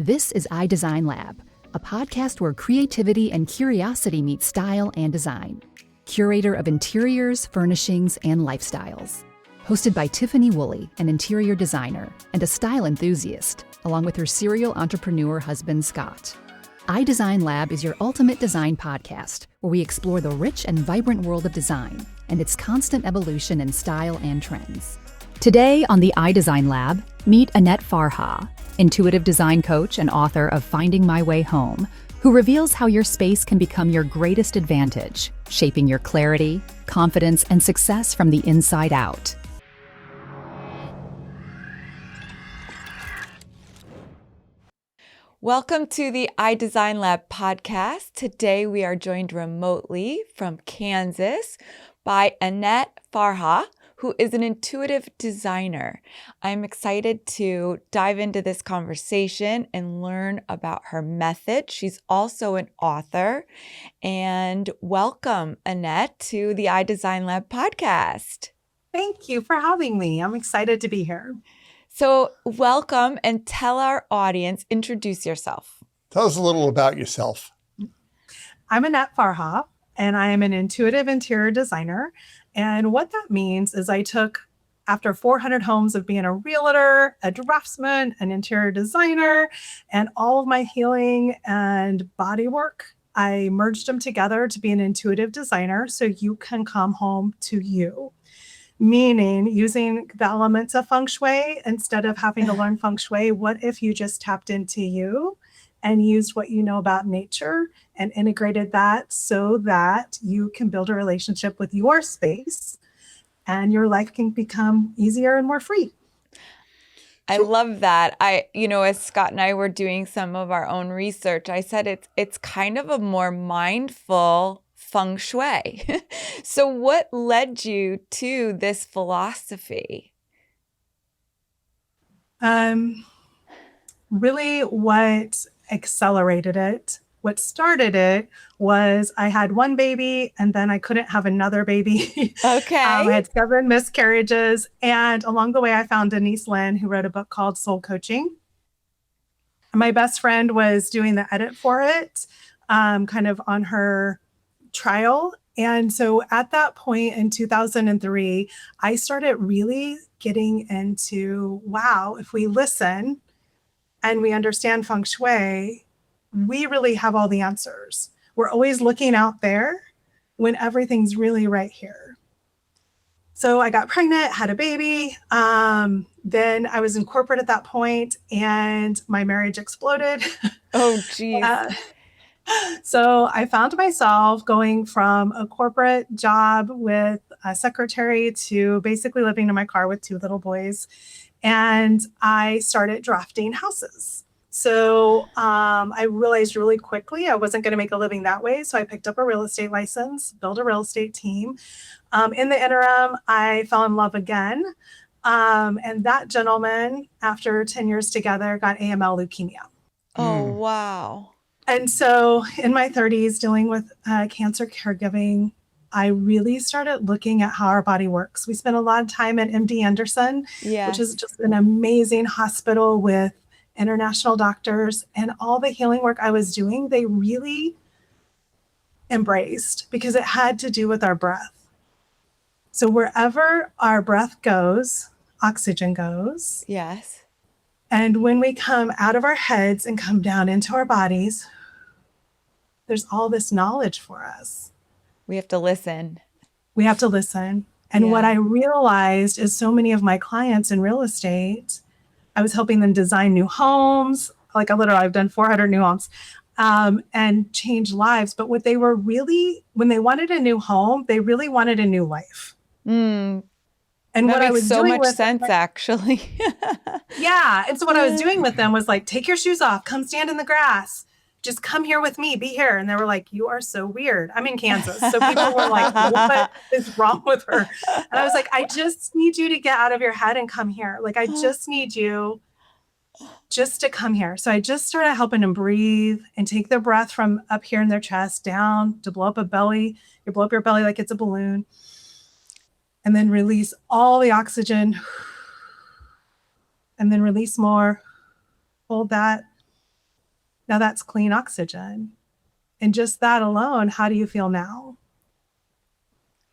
This is iDesign Lab, a podcast where creativity and curiosity meet style and design. Curator of interiors, furnishings, and lifestyles. Hosted by Tiffany Woolley, an interior designer and a style enthusiast, along with her serial entrepreneur husband, Scott. iDesign Lab is your ultimate design podcast, where we explore the rich and vibrant world of design and its constant evolution in style and trends. Today on the iDesign Lab, meet Annette Farha, intuitive design coach and author of Finding My Way Home, who reveals how your space can become your greatest advantage, shaping your clarity, confidence, and success from the inside out. Welcome to the iDesign Lab podcast. Today we are joined remotely from Kansas by Annette Farha, who is an intuitive designer. I'm excited to dive into this conversation and learn about her method. She's also an author. And welcome, Annette, to the iDesign Lab podcast. Thank you for having me. I'm excited to be here. So welcome, and tell our audience, introduce yourself. Tell us a little about yourself. I'm Annette Farha, and I am an intuitive interior designer. And what that means is I took, after 400 homes of being a realtor, a draftsman, an interior designer, and all of my healing and body work, I merged them together to be an intuitive designer so you can come home to you. Meaning using the elements of feng shui instead of having to learn feng shui. What if you just tapped into you and used what you know about nature and integrated that so that you can build a relationship with your space and your life can become easier and more free? I love that. As Scott and I were doing some of our own research, I said it's kind of a more mindful feng shui. So what led you to this philosophy? Really what accelerated it, what started it was I had one baby and then I couldn't have another baby. Okay. I had 7 miscarriages. And along the way, I found Denise Lynn, who wrote a book called Soul Coaching. My best friend was doing the edit for it, kind of on her trial. And so at that point in 2003, I started really getting into, wow, if we listen and we understand feng shui, we really have all the answers. We're always looking out there when everything's really right here. So I got pregnant, had a baby. Then I was in corporate at that point and my marriage exploded. Oh, geez. So I found myself going from a corporate job with a secretary to basically living in my car with 2 little boys. And I started drafting houses. So I realized really quickly I wasn't going to make a living that way. So I picked up a real estate license, built a real estate team. In the interim, I fell in love again. And that gentleman, after 10 years together, got AML leukemia. Oh, wow. And so in my 30s, dealing with cancer caregiving, I really started looking at how our body works. We spent a lot of time at MD Anderson, which is just an amazing hospital with international doctors. And all the healing work I was doing, they really embraced because it had to do with our breath. So wherever our breath goes, oxygen goes. Yes. And when we come out of our heads and come down into our bodies, there's all this knowledge for us. We have to listen. We have to listen. And what I realized is so many of my clients in real estate, I was helping them design new homes. Like I've done 400 new homes and change lives. But what they were really, when they wanted a new home, they really wanted a new life. And that what makes I was so doing much sense, actually. Yeah. And so what I was doing with them was like, take your shoes off, come stand in the grass, just come here with me, be here. And they were like, you are so weird. I'm in Kansas. So people were like, what is wrong with her? And I was like, I just need you to get out of your head and come here. Like, I just need you just to come here. So I just started helping them breathe and take their breath from up here in their chest down to blow up a belly. You blow up your belly like it's a balloon. And then release all the oxygen. And then release more. Hold that. Now that's clean oxygen. And just that alone, how do you feel now?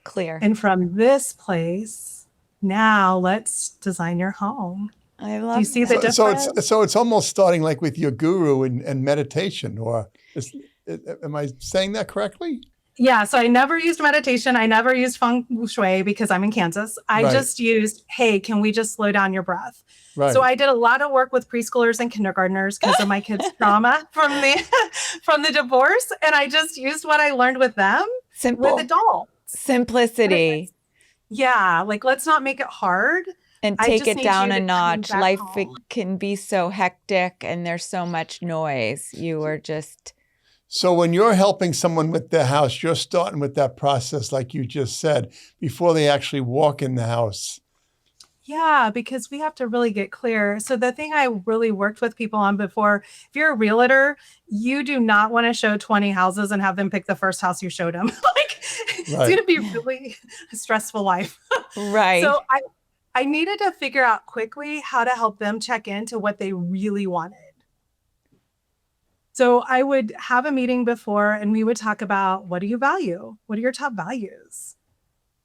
Clear. And from this place, now let's design your home. I love Do you see the that. difference? So it's almost starting like with your guru and meditation, am I saying that correctly? Yeah, so I never used meditation. I never used feng shui because I'm in Kansas. I Right. just used, hey, can we just slow down your breath? Right. So I did a lot of work with preschoolers and kindergartners because of my kids' trauma from the divorce. And I just used what I learned with them Simple. with adults. Simplicity. Yeah, like let's not make it hard. And I take just it need down you a to come notch. back Life home. can be so hectic and there's so much noise. You are just... So when you're helping someone with their house, you're starting with that process, like you just said, before they actually walk in the house. Yeah, because we have to really get clear. So the thing I really worked with people on before, if you're a realtor, you do not want to show 20 houses and have them pick the first house you showed them. It's Right. going to be really a stressful life. Right. So I needed to figure out quickly how to help them check into what they really wanted. So I would have a meeting before and we would talk about, what do you value? What are your top values?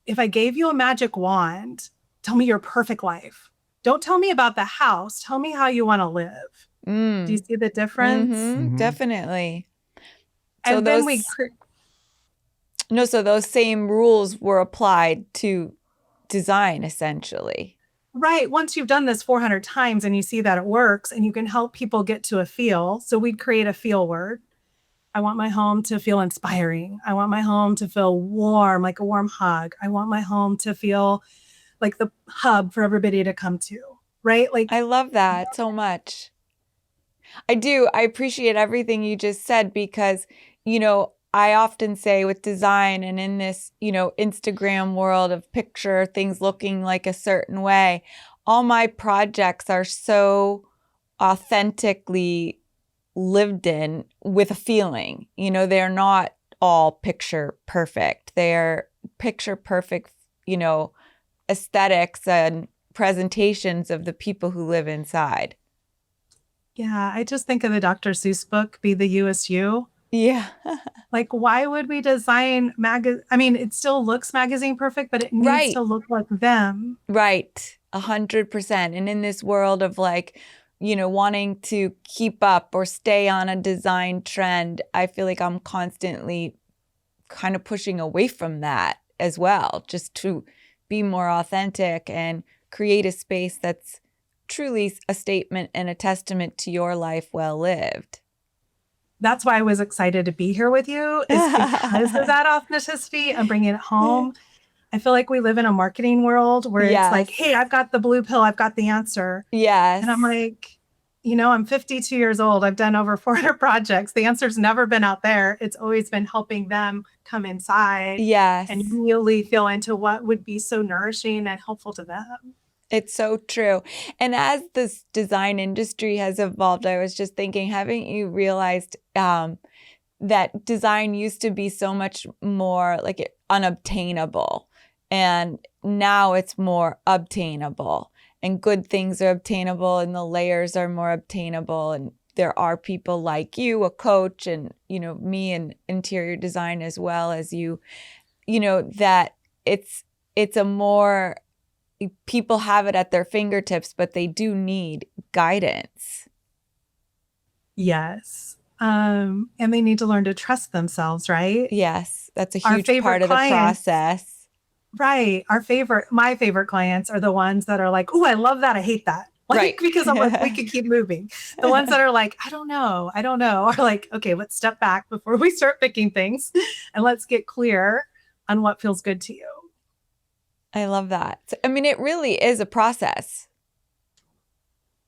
If I gave you a magic wand, tell me your perfect life. Don't tell me about the house. Tell me how you want to live. Do you see the difference? Mhm. Definitely. So And then so those same rules were applied to design, essentially. right. Once you've done this 400 times and you see that it works and you can help people get to a feel. So we'd create a feel word. I want my home to feel inspiring. I want my home to feel warm, like a warm hug. I want my home to feel like the hub for everybody to come to, right? Like I love that so much. I do. I appreciate everything you just said because, I often say with design and in this, Instagram world of picture things looking like a certain way, all my projects are so authentically lived in with a feeling. They're not all picture perfect. They're picture perfect, aesthetics and presentations of the people who live inside. yeah, I just think of the Dr. Seuss book, Be the You Is You. Yeah. Like, why would we design it still looks magazine perfect, but it needs Right. to look like them. Right. 100%. And in this world of wanting to keep up or stay on a design trend, I feel like I'm constantly kind of pushing away from that as well, just to be more authentic and create a space that's truly a statement and a testament to your life well lived. That's why I was excited to be here with you, is because of that authenticity and bringing it home. I feel like we live in a marketing world where Yes. it's like, hey, I've got the blue pill, I've got the answer. Yes. And I'm like, I'm 52 years old. I've done over 400 projects. The answer's never been out there. It's always been helping them come inside Yes. and really feel into what would be so nourishing and helpful to them. It's so true. And as this design industry has evolved, I was just thinking, haven't you realized that design used to be so much more like unobtainable, and now it's more obtainable, and good things are obtainable and the layers are more obtainable, and there are people like you, a coach, and me in interior design as well as you, that it's a more, people have it at their fingertips, but they do need guidance. Yes. And they need to learn to trust themselves, right? Yes, that's a Our huge favorite part of the clients- process. Right. My favorite clients are the ones that are like, oh, I love that. I hate that. Like, Right. because I'm like, we could keep moving. The ones that are like, I don't know, are like, okay, let's step back before we start picking things and let's get clear on what feels good to you. I love that. It really is a process.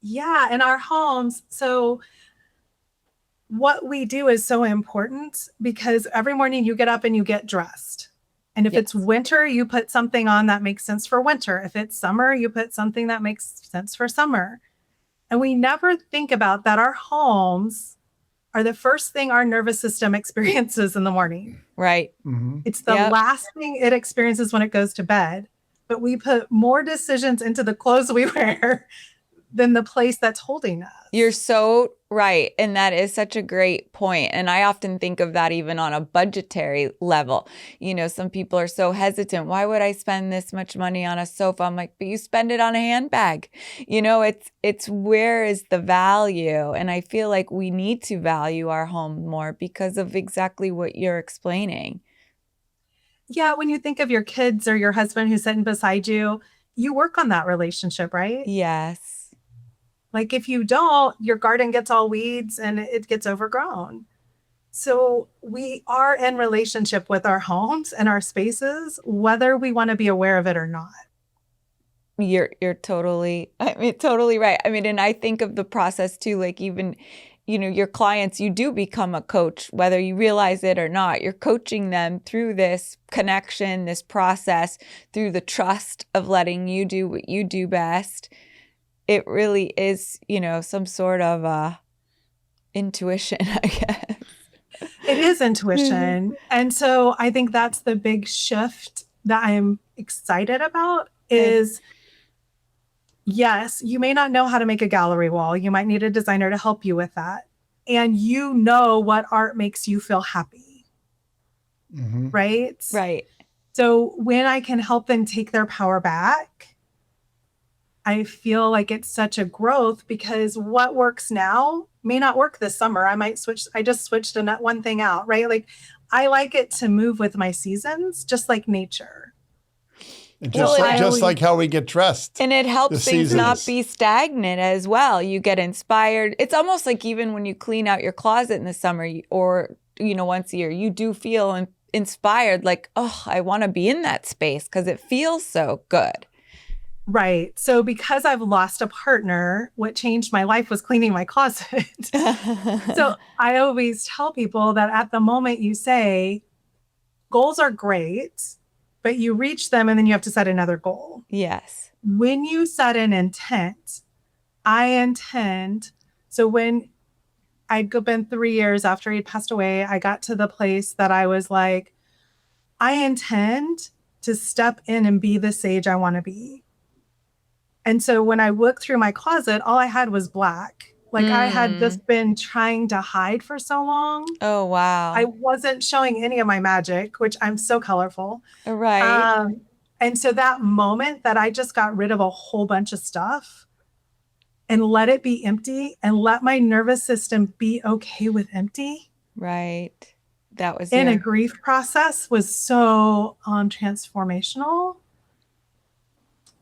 Yeah. In our homes. So what we do is so important because every morning you get up and you get dressed. And if it's winter, you put something on that makes sense for winter. If it's summer, you put something that makes sense for summer. And we never think about that our homes are the first thing our nervous system experiences in the morning. Right. Mm-hmm. It's the last thing it experiences when it goes to bed. But we put more decisions into the clothes we wear than the place that's holding us. You're so right. And that is such a great point. And I often think of that even on a budgetary level. Some people are so hesitant. Why would I spend this much money on a sofa? I'm like, but you spend it on a handbag. It's where is the value? And I feel like we need to value our home more because of exactly what you're explaining. Yeah, when you think of your kids or your husband who's sitting beside you, you work on that relationship, right? Yes. Like if you don't, your garden gets all weeds and it gets overgrown. So we are in relationship with our homes and our spaces, whether we want to be aware of it or not. You're totally right. And I think of the process too, like even, your clients, you do become a coach, whether you realize it or not. You're coaching them through this connection, this process, through the trust of letting you do what you do best. It really is, some sort of intuition, I guess. It is intuition. And so I think that's the big shift that I'm excited about is, yes, you may not know how to make a gallery wall. You might need a designer to help you with that. And you know what art makes you feel happy, right? Right. So when I can help them take their power back, I feel like it's such a growth because what works now may not work this summer. I might switch. I just switched one thing out, right? Like I like it to move with my seasons, just like nature. Just like how we get dressed. And it helps things not be stagnant as well. You get inspired. It's almost like even when you clean out your closet in the summer or, once a year, you do feel inspired like, oh, I want to be in that space because it feels so good. Right. So because I've lost a partner, what changed my life was cleaning my closet. So I always tell people that at the moment you say, goals are great, but you reach them and then you have to set another goal. Yes. When you set an intent, I intend. So when I'd been 3 years after he'd passed away, I got to the place that I was like, I intend to step in and be the sage I want to be. And so when I looked through my closet, all I had was black. Like I had just been trying to hide for so long. Oh, wow. I wasn't showing any of my magic, which I'm so colorful. Right. And so that moment that I just got rid of a whole bunch of stuff and let it be empty and let my nervous system be okay with empty. Right. That was in a grief process was so transformational.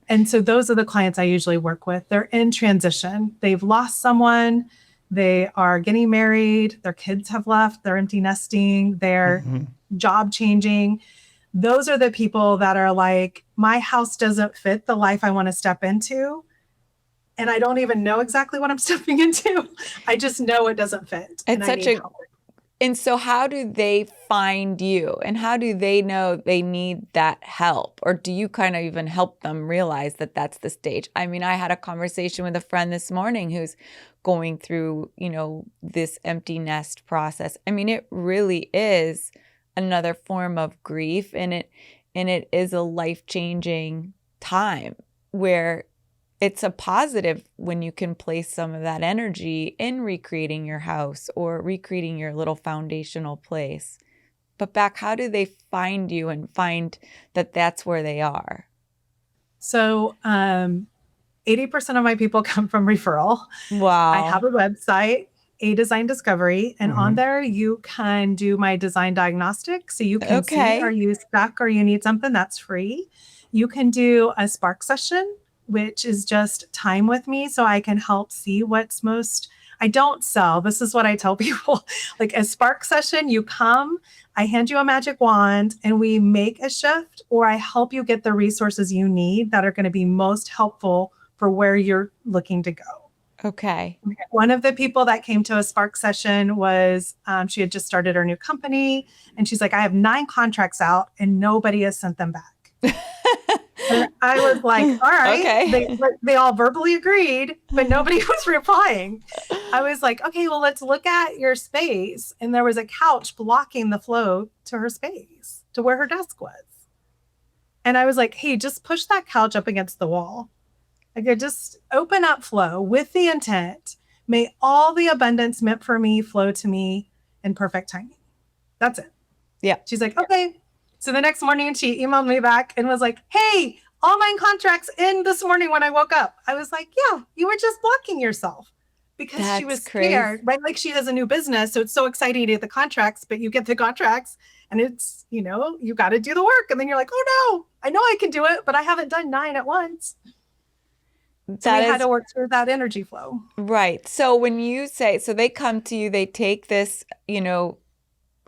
And so those are the clients I usually work with. They're in transition. They've lost someone. They are getting married. Their kids have left. They're empty nesting. They're job changing. Those are the people that are like, my house doesn't fit the life I want to step into. And I don't even know exactly what I'm stepping into. I just know it doesn't fit. And so how do they find you and how do they know they need that help? Or do you kind of even help them realize that that's the stage? I mean, I had a conversation with a friend this morning who's going through, this empty nest process. I mean, it really is another form of grief and it is a life-changing time where it's a positive when you can place some of that energy in recreating your house or recreating your little foundational place. But back, how do they find you and find that that's where they are? So 80% of my people come from referral. Wow. I have a website, iDesign Discovery, and on there you can do my design diagnostic. So you can see, are you stuck or you need something? That's free. You can do a spark session, which is just time with me so I can help see what's most. I don't sell. This is what I tell people. Like a spark session, you come, I hand you a magic wand and we make a shift, or I help you get the resources you need that are going to be most helpful for where you're looking to go. Okay. One of the people that came to a spark session was, she had just started her new company and she's like, I have 9 contracts out and nobody has sent them back. And I was like, all right, okay. They all verbally agreed, but nobody was replying. I was like, okay, well, let's look at your space. And there was a couch blocking the flow to her space, to where her desk was. And I was like, hey, just push that couch up against the wall. Like, I just open up flow with the intent. May all the abundance meant for me flow to me in perfect timing. That's it. Yeah. She's like, okay. So the next morning she emailed me back and was like, hey, all my contracts in this morning when I woke up. I was like, yeah, you were just blocking yourself because she was scared, right? Like, she has a new business. So it's so exciting to get the contracts, but you get the contracts and it's, you got to do the work. And then you're like, oh no, I know I can do it, but I haven't done 9 at once. So we had to work through that energy flow. Right. So when you say, so they come to you, they take this,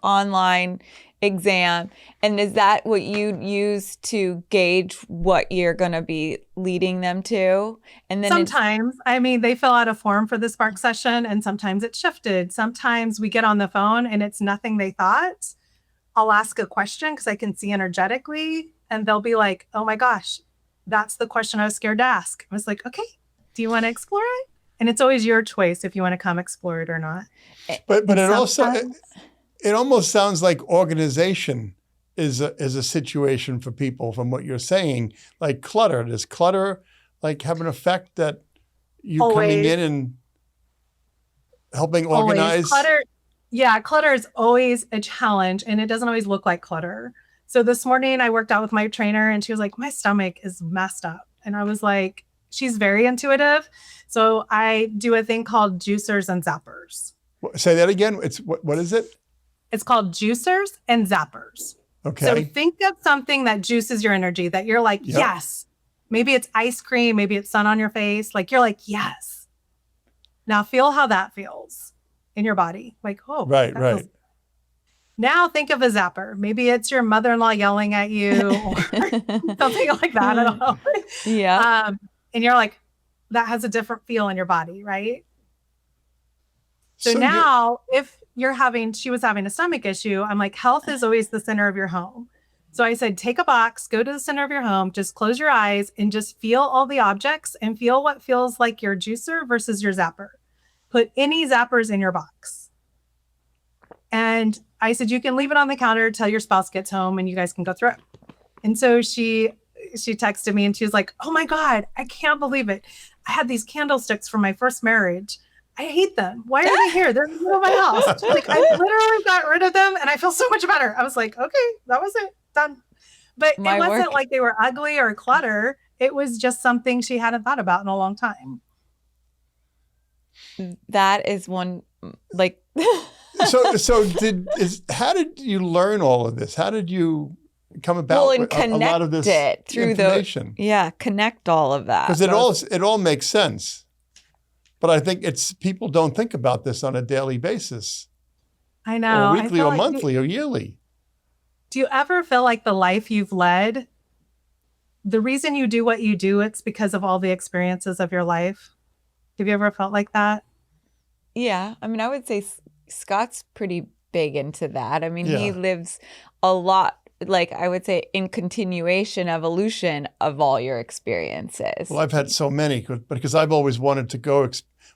online exam, and is that what you use to gauge what you're going to be leading them to? And then sometimes, they fill out a form for the Spark session, and sometimes it's shifted. Sometimes we get on the phone and it's nothing they thought. I'll ask a question because I can see energetically, and they'll be like, oh my gosh, that's the question I was scared to ask. I was like, okay, do you want to explore it? And it's always your choice if you want to come explore it or not. But it almost sounds like organization is a situation for people from what you're saying. Like clutter. Does clutter have an effect that you coming in and helping organize? Clutter is always a challenge, and it doesn't always look like clutter. So this morning I worked out with my trainer and she was like, my stomach is messed up. And I was like, she's very intuitive. So I do a thing called juicers and zappers. Say that again. It's what is it? It's called juicers and zappers. Okay. So think of something that juices your energy, that you're like, yes. Maybe it's ice cream. Maybe it's sun on your face. Like, you're like, yes. Now feel how that feels in your body. Like, oh, right. Now think of a zapper. Maybe it's your mother-in-law yelling at you or something like that. I don't know. Yeah. And you're like, that has a different feel in your body, right? So now if she was having a stomach issue, I'm like, health is always the center of your home. So I said, take a box, go to the center of your home, just close your eyes and just feel all the objects and feel what feels like your juicer versus your zapper. Put any zappers in your box. And I said, you can leave it on the counter till your spouse gets home and you guys can go through it. And so she texted me and she was like, oh my God, I can't believe it. I had these candlesticks from my first marriage. I hate them. Why are they here? They're in the middle of my house. She's like, I literally got rid of them and I feel so much better. I was like, okay, that was it. Done. But it wasn't like they were ugly or clutter. It was just something she hadn't thought about in a long time. That is one, like... How did you learn all of this? How did you come about with a lot of this information? Connect all of that. Because it all makes sense. But I think people don't think about this on a daily basis. I know. Or weekly or monthly or yearly. Do you ever feel like the life you've led, the reason you do what you do, it's because of all the experiences of your life? Have you ever felt like that? Yeah. I would say Scott's pretty big into that. He lives a lot, like I would say, in continuation, evolution of all your experiences. Well, I've had so many, because I've always wanted to go,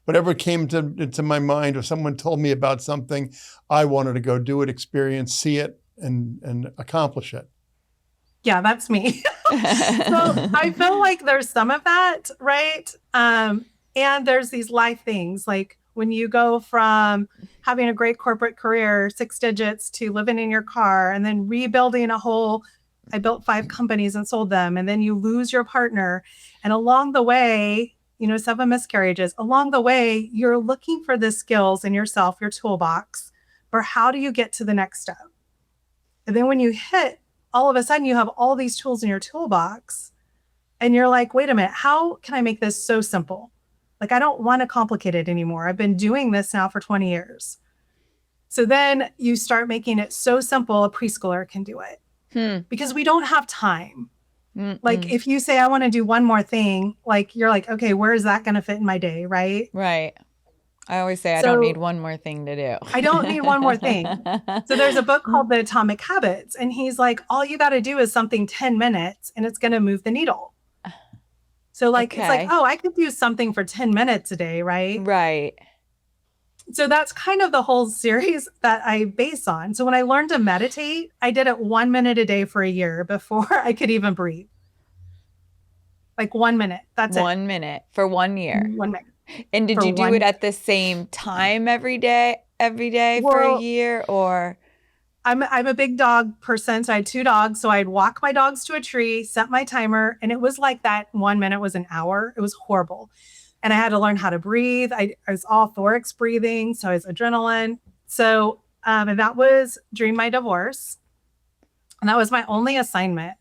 whatever came into my mind or someone told me about something, I wanted to go do it, experience, see it, and accomplish it. Yeah, that's me. So I feel like there's some of that, right? And there's these life things, like when you go from having a great corporate career, 6 digits, to living in your car and then rebuilding I built 5 companies and sold them. And then you lose your partner. And along the way, 7 miscarriages, along the way, you're looking for the skills in yourself, your toolbox, for how do you get to the next step? And then when you hit, all of a sudden you have all these tools in your toolbox and you're like, wait a minute, how can I make this so simple? Like, I don't want to complicate it anymore. I've been doing this now for 20 years. So then you start making it so simple, a preschooler can do it. Because we don't have time. Like, if you say, I want to do one more thing, like, you're like, okay, where is that going to fit in my day, right? Right. I always say I don't need one more thing to do. I don't need one more thing. So there's a book called The Atomic Habits. And he's like, all you got to do is something 10 minutes and it's going to move the needle. So like, It's like, oh, I could do something for 10 minutes a day, right? Right. So that's kind of the whole series that I base on. So when I learned to meditate, I did it 1 minute a day for a year before I could even breathe. Like 1 minute. That's it. 1 minute for 1 year. 1 minute. And did For you do one it at the same time every day for a Well, year, or? I'm a big dog person, so I had 2 dogs. So I'd walk my dogs to a tree, set my timer, and it was like that 1 minute was an hour. It was horrible. And I had to learn how to breathe. I was all thorax breathing, so I was adrenaline. So and that was during my divorce. And that was my only assignment.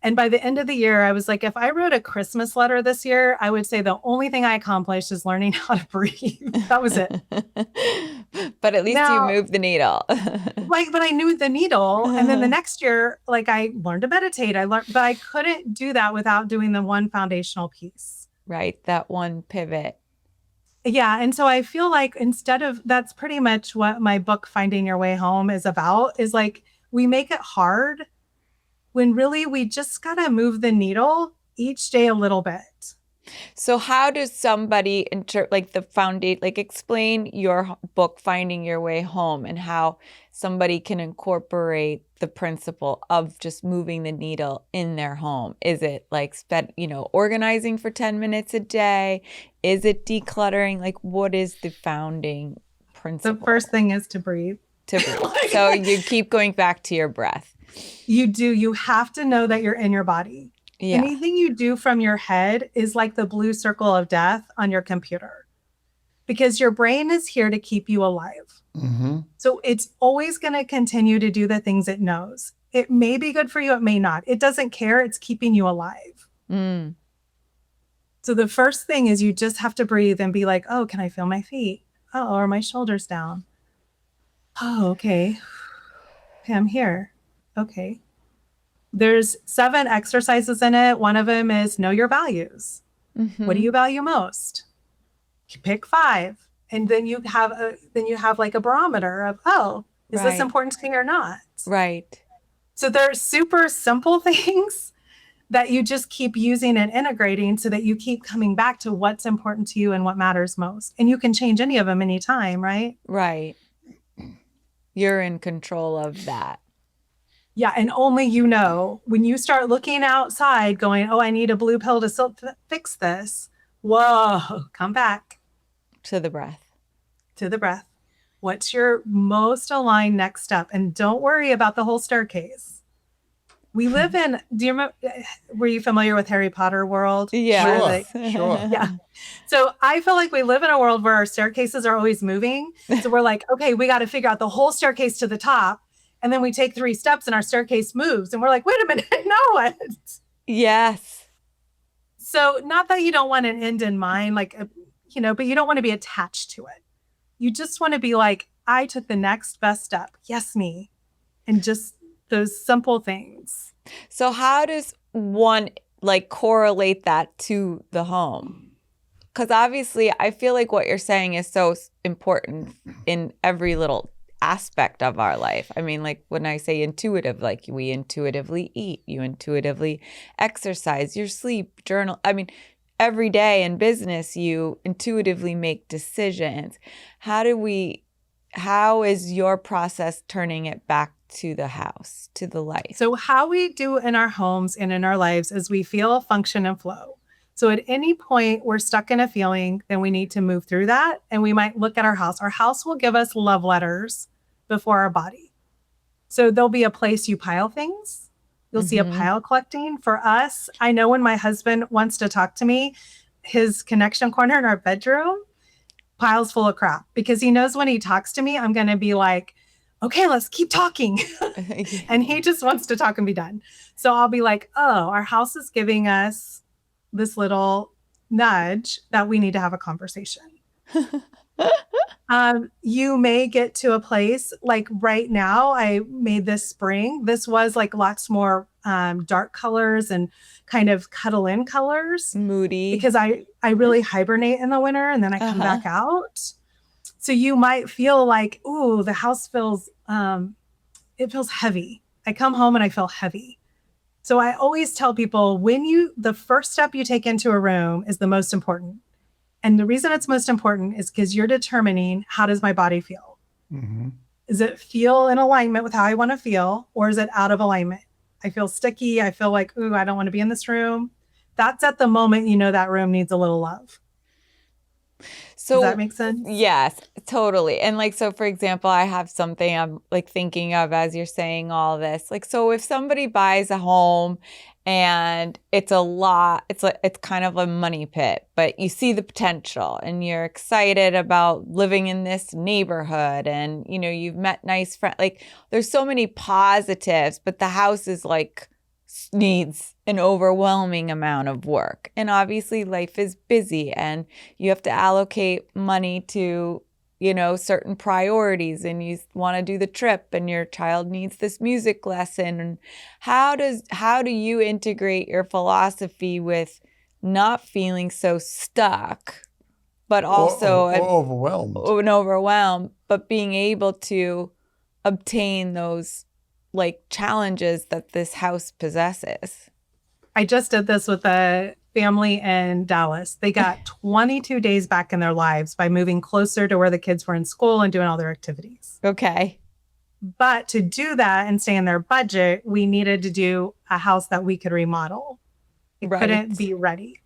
And by the end of the year, I was like, if I wrote a Christmas letter this year, I would say the only thing I accomplished is learning how to breathe. That was it. But at least you moved the needle. But I knew the needle. And then the next year, like I learned to meditate. But I couldn't do that without doing the one foundational piece. Right. That one pivot. Yeah. And so I feel like that's pretty much what my book, Finding Your Way Home, is about, is like we make it hard when really we just got to move the needle each day a little bit. So how does somebody explain your book, Finding Your Way Home, and how somebody can incorporate the principle of just moving the needle in their home? Is it like organizing for 10 minutes a day? Is it decluttering? Like, what is the founding principle? The first thing is to breathe. So you keep going back to your breath. You do. You have to know that you're in your body. Yeah. Anything you do from your head is like the blue circle of death on your computer, because your brain is here to keep you alive. Mm-hmm. So it's always going to continue to do the things it knows. It may be good for you. It may not. It doesn't care. It's keeping you alive. Mm. So the first thing is you just have to breathe and be like, oh, can I feel my feet? Oh, are my shoulders down? Oh, okay. Okay, I'm here. Okay. There's 7 exercises in it. One of them is know your values. Mm-hmm. What do you value most? You pick 5. And then you have like a barometer of, is this important to me or not? Right. So there are super simple things that you just keep using and integrating so that you keep coming back to what's important to you and what matters most. And you can change any of them anytime, right? Right. You're in control of that. Yeah. And only when you start looking outside going, I need a blue pill to fix this. Whoa, come back. To the breath. To the breath. What's your most aligned next step? And don't worry about the whole staircase. We live in, were you familiar with Harry Potter world? Yeah. Sure. Yeah. So I feel like we live in a world where our staircases are always moving. So we're like, okay, we got to figure out the whole staircase to the top. And then we take 3 steps and our staircase moves. And we're like, wait a minute, now what? Yes. So not that you don't want an end in mind, but you don't want to be attached to it. You just want to be like, I took the next best step. Yes, me. And just those simple things. So how does one correlate that to the home? Because obviously I feel like what you're saying is so important in every little aspect of our life. I mean, like when I say intuitive, like we intuitively eat, you intuitively exercise, your sleep, journal. I mean, every day in business, you intuitively make decisions. How is your process turning it back to the house, to the life? So how we do in our homes and in our lives is we feel, function, and flow. So at any point we're stuck in a feeling, then we need to move through that. And we might look at our house. Our house will give us love letters before our body. So there'll be a place you pile things. You'll see a pile collecting. For us, I know when my husband wants to talk to me, his connection corner in our bedroom, piles full of crap, because he knows when he talks to me, I'm going to be like, okay, let's keep talking. And he just wants to talk and be done. So I'll be like, our house is giving us this little nudge that we need to have a conversation. You may get to a place like right now, I made this spring. This was like lots more dark colors and kind of cuddle in colors. Moody. Because I really hibernate in the winter and then I come back out. So you might feel like, ooh, the house feels, it feels heavy. I come home and I feel heavy. So I always tell people the first step you take into a room is the most important. And the reason it's most important is because you're determining, how does my body feel? Mm-hmm. Is it feel in alignment with how I want to feel, or is it out of alignment? I feel sticky. I feel like, ooh, I don't want to be in this room. That's at the moment, that room needs a little love. So, does that make sense? Yes, totally. And like, so for example, I have something I'm like thinking of as you're saying all this. Like, so if somebody buys a home and it's a lot, it's kind of a money pit, but you see the potential and you're excited about living in this neighborhood and, you've met nice friends. Like, there's so many positives, but the house is like, needs an overwhelming amount of work. And obviously life is busy and you have to allocate money to, certain priorities, and you want to do the trip and your child needs this music lesson. And how do you integrate your philosophy with not feeling so stuck, but also overwhelmed, but being able to obtain those like challenges that this house possesses? I just did this with a family in Dallas. They got 22 days back in their lives by moving closer to where the kids were in school and doing all their activities. Okay. But to do that and stay in their budget, we needed to do a house that we could remodel. It couldn't be ready.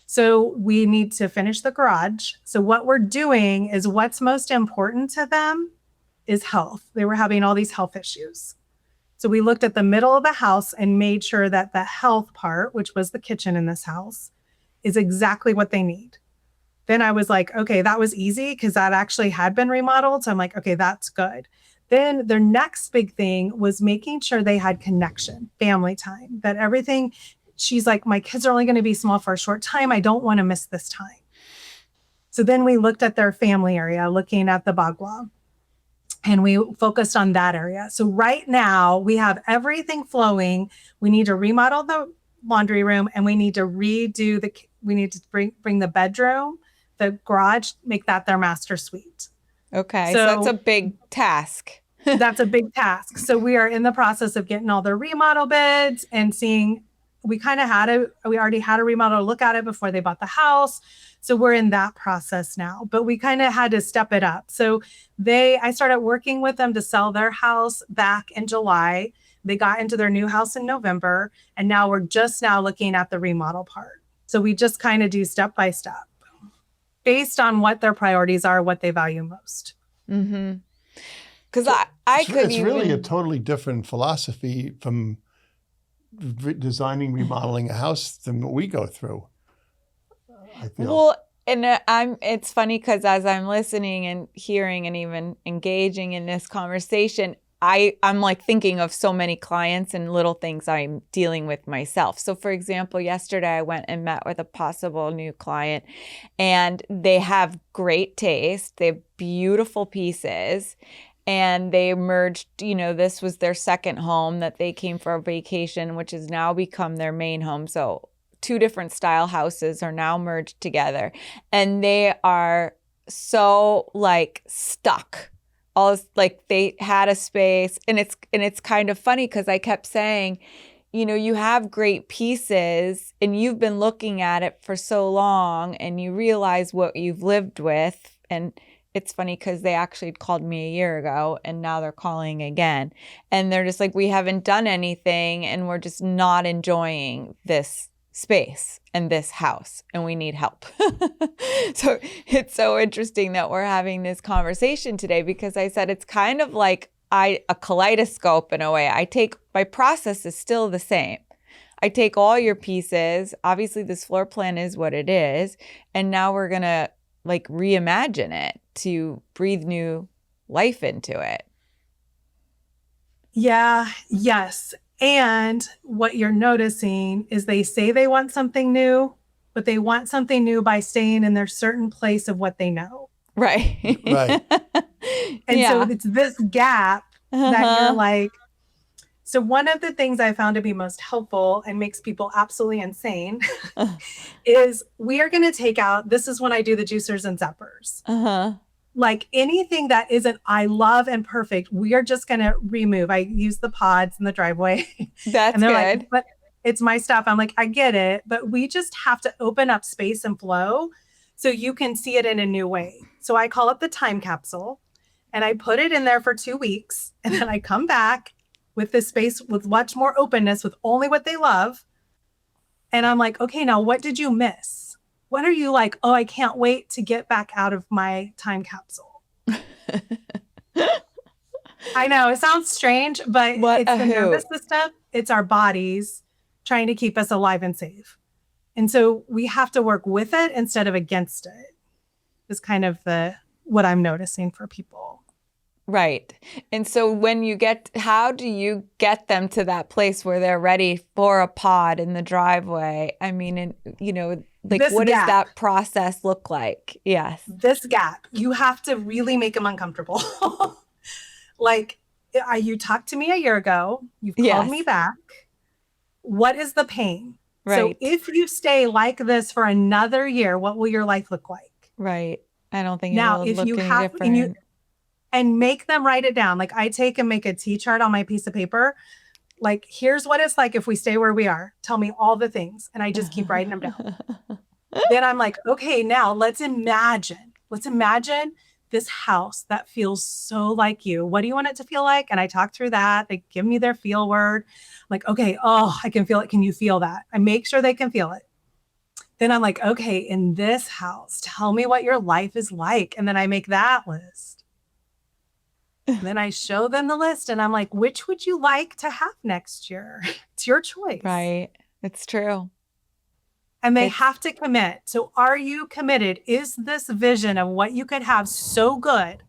So we need to finish the garage. So what we're doing is what's most important to them is health. They were having all these health issues. So we looked at the middle of the house and made sure that the health part, which was the kitchen in this house, is exactly what they need. Then I was like, okay, that was easy because that actually had been remodeled. So I'm like, okay, that's good. Then their next big thing was making sure they had connection, family time, that everything. She's like, my kids are only going to be small for a short time. I don't want to miss this time. So then we looked at their family area, looking at the Bagua. And we focused on that area. So right now we have everything flowing. We need to remodel the laundry room and we need to we need to bring the bedroom, the garage, make that their master suite. Okay. So that's a big task. That's a big task. So we are in the process of getting all the remodel bids and seeing, we already had a remodel look at it before they bought the house. So we're in that process now, but we kind of had to step it up. So I started working with them to sell their house back in July. They got into their new house in November, and now we're just now looking at the remodel part. So we just kind of do step by step based on what their priorities are, what they value most. Mm-hmm. Because it's really a totally different philosophy from designing, remodeling a house than what we go through. I feel. Well, and it's funny because as I'm listening and hearing and even engaging in this conversation, I'm like thinking of so many clients and little things I'm dealing with myself. So for example, yesterday I went and met with a possible new client and they have great taste. They have beautiful pieces. And they merged, this was their second home that they came for a vacation, which has now become their main home. So 2 different style houses are now merged together. And they are so like stuck. Like they had a space. And it's kind of funny because I kept saying, you have great pieces and you've been looking at it for so long and you realize what you've lived with. And it's funny because they actually called me a year ago and now they're calling again. And they're just like, we haven't done anything and we're just not enjoying this space and this house and we need help. So it's so interesting that we're having this conversation today because I said it's kind of like a kaleidoscope in a way. My process is still the same. I take all your pieces. Obviously, this floor plan is what it is. And now we're going to like reimagine it to breathe new life into it. Yeah, yes. And what you're noticing is they say they want something new, but they want something new by staying in their certain place of what they know. Right. Right. And so it's this gap that you're like, so one of the things I found to be most helpful and makes people absolutely insane is we are going to take out, this is when I do the juicers and zappers. Like anything that isn't I love and perfect, we are just going to remove. I use the pods in the driveway. That's and they're good. Like, but it's my stuff. I'm like, I get it, but we just have to open up space and flow so you can see it in a new way. So I call it the time capsule and I put it in there for 2 weeks and then I come back with this space with much more openness with only what they love. And I'm like, okay, now what did you miss? What are you like? Oh, I can't wait to get back out of my time capsule. I know it sounds strange, but it's the nervous system. It's our bodies trying to keep us alive and safe. And so we have to work with it instead of against it. Is kind of what I'm noticing for people. Right. And so how do you get them to that place where they're ready for a pod in the driveway? I mean, what does that process look like? Yes. This gap, you have to really make them uncomfortable. Like, you talked to me a year ago, you've called me back. What is the pain? Right. So if you stay like this for another year, what will your life look like? Right. I don't think now, it'll if look you any have, different. and make them write it down. Like I take and make a T-chart on my piece of paper. Like, here's what it's like if we stay where we are. Tell me all the things. And I just keep writing them down. Then I'm like, okay, now let's imagine this house that feels so like you. What do you want it to feel like? And I talk through that. They give me their feel word. I'm like, okay, oh, I can feel it. Can you feel that? I make sure they can feel it. Then I'm like, okay, in this house, tell me what your life is like. And then I make that list. And then I show them the list and I'm like, which would you like to have next year? It's your choice. Right. It's true. And they have to commit. So are you committed? Is this vision of what you could have so good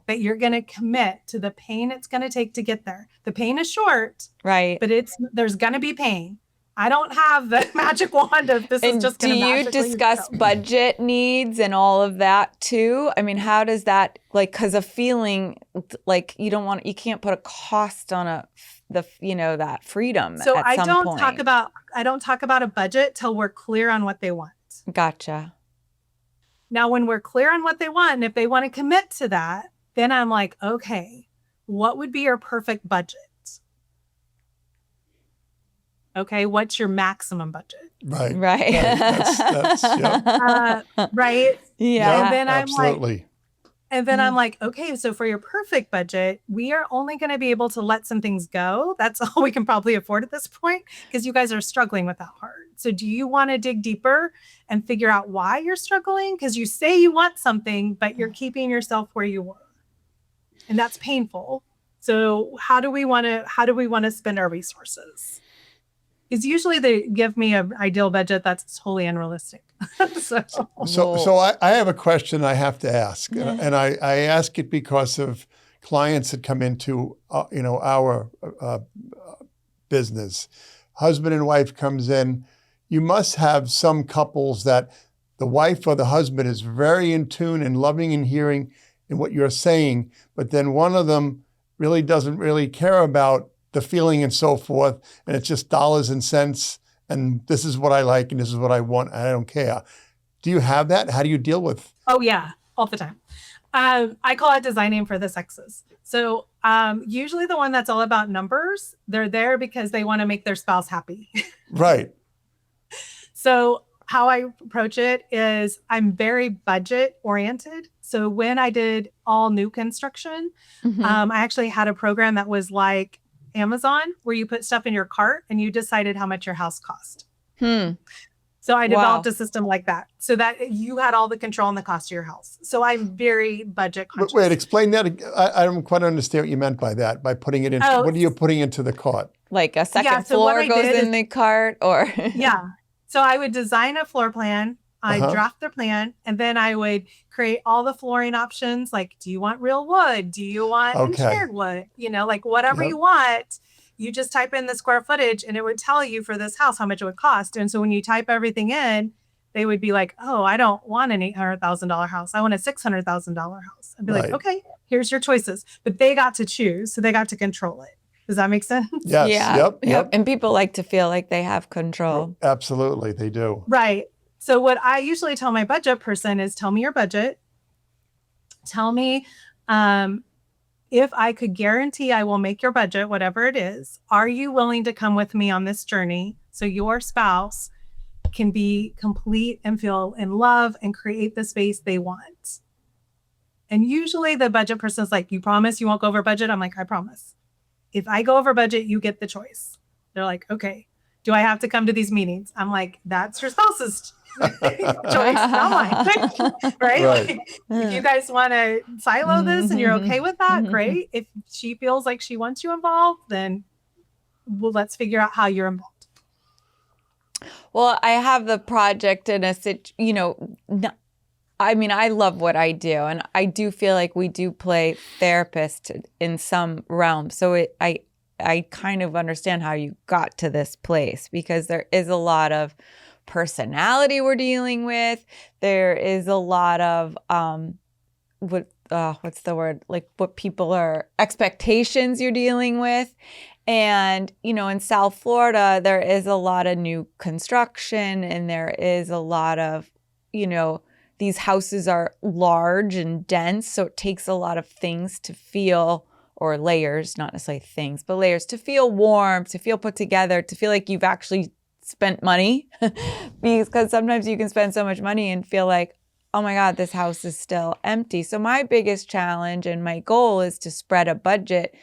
that you're going to commit to the pain it's going to take to get there? The pain is short. Right. But there's going to be pain. I don't have the magic wand of this is just going to magically. Do you discuss budget needs and all of that too? I mean, how does that, like, because a feeling like you can't put a cost on that freedom. So at I some don't point. I don't talk about a budget till we're clear on what they want. Gotcha. Now, when we're clear on what they want, and if they want to commit to that, then I'm like, okay, what would be your perfect budget? Okay, what's your maximum budget? Right. That's yeah. Right. Yeah. And then absolutely. I'm like, okay, so for your perfect budget, we are only going to be able to let some things go. That's all we can probably afford at this point because you guys are struggling with that hard. So do you want to dig deeper and figure out why you're struggling? Because you say you want something, but you're keeping yourself where you were. And that's painful. So how do we want to spend our resources? Because usually they give me an ideal budget that's totally unrealistic. So I have a question I have to ask, and I ask it because of clients that come into our business. Husband and wife comes in. You must have some couples that the wife or the husband is very in tune and loving and hearing in what you're saying, but then one of them really doesn't really care about the feeling and so forth, and it's just dollars and cents, and this is what I like, and this is what I want, and I don't care. Do you have that? How do you deal with? Oh yeah, all the time. I call it designing for the sexes. So usually the one that's all about numbers, they're there because they want to make their spouse happy. Right. So how I approach it is I'm very budget oriented. So when I did all new construction, I actually had a program that was like Amazon, where you put stuff in your cart and you decided how much your house cost. So I developed a system like that so that you had all the control on the cost of your house. So I'm very budget conscious. Wait, explain that. I don't quite understand what you meant by that, by putting it in. What are you putting into the cart? Like a second floor goes in the cart or? Yeah. So I would design a floor plan. I'd draft the plan, and then I would create all the flooring options. Like, do you want real wood? Do you want engineered wood? Like whatever you want, you just type in the square footage and it would tell you for this house how much it would cost. And so when you type everything in, they would be like, oh, I don't want an $800,000 house. I want a $600,000 house. I'd be like, okay, here's your choices. But they got to choose. So they got to control it. Does that make sense? Yes. Yeah. Yep. And people like to feel like they have control. Absolutely. They do. Right. So what I usually tell my budget person is tell me your budget. Tell me if I could guarantee I will make your budget, whatever it is. Are you willing to come with me on this journey so your spouse can be complete and feel in love and create the space they want? And usually the budget person is like, you promise you won't go over budget? I'm like, I promise. If I go over budget, you get the choice. They're like, okay. do I have to come to these meetings? I'm like, that's your spouse's choice, not mine. Right? Like, if you guys want to silo this and you're okay with that, great. If she feels like she wants you involved, then let's figure out how you're involved. Well, I have the project in I love what I do, and I do feel like we do play therapist in some realms. So I kind of understand how you got to this place, because there is a lot of personality we're dealing with. There is a lot of what's the word? Like what people are expectations you're dealing with. And, in South Florida, there is a lot of new construction, and there is a lot of, these houses are large and dense. So it takes a lot of things to feel, or layers, not necessarily things, but layers to feel warm, to feel put together, to feel like you've actually spent money. Because sometimes you can spend so much money and feel like, oh my God, this house is still empty. So my biggest challenge and my goal is to spread a budget,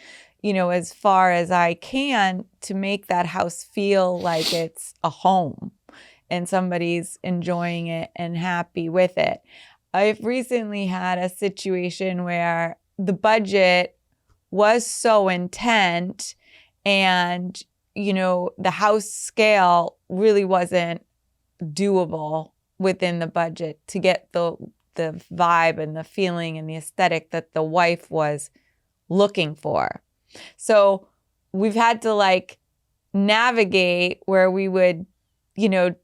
as far as I can, to make that house feel like it's a home and somebody's enjoying it and happy with it. I've recently had a situation where the budget was so intent, and, the house scale really wasn't doable within the budget to get the vibe and the feeling and the aesthetic that the wife was looking for. So we've had to navigate where we would,